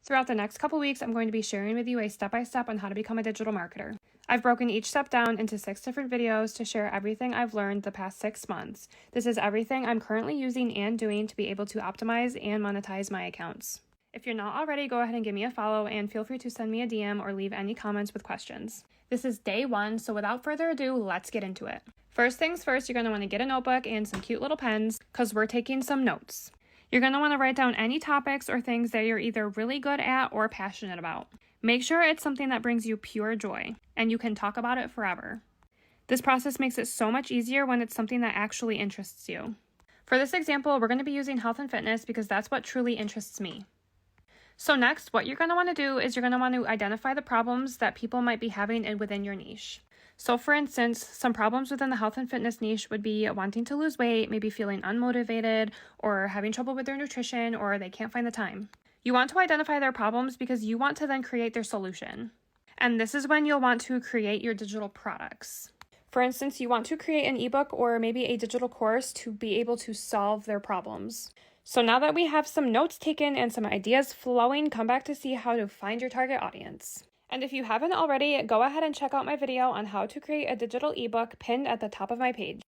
Throughout the next couple weeks, I'm going to be sharing with you a step-by-step on how to become a digital marketer. I've broken each step down into 6 different videos to share everything I've learned the past 6 months. This is everything I'm currently using and doing to be able to optimize and monetize my accounts. If you're not already, go ahead and give me a follow and feel free to send me a DM or leave any comments with questions. This is day 1, so without further ado, let's get into it. First things first, you're going to want to get a notebook and some cute little pens because we're taking some notes. You're going to want to write down any topics or things that you're either really good at or passionate about. Make sure it's something that brings you pure joy, and you can talk about it forever. This process makes it so much easier when it's something that actually interests you. For this example, we're going to be using health and fitness because that's what truly interests me. So next, what you're going to want to do is you're going to want to identify the problems that people might be having within your niche. So for instance, some problems within the health and fitness niche would be wanting to lose weight, maybe feeling unmotivated, or having trouble with their nutrition, or they can't find the time. You want to identify their problems because you want to then create their solution. And this is when you'll want to create your digital products. For instance, you want to create an ebook or maybe a digital course to be able to solve their problems. So now that we have some notes taken and some ideas flowing, come back to see how to find your target audience. And if you haven't already, go ahead and check out my video on how to create a digital ebook pinned at the top of my page.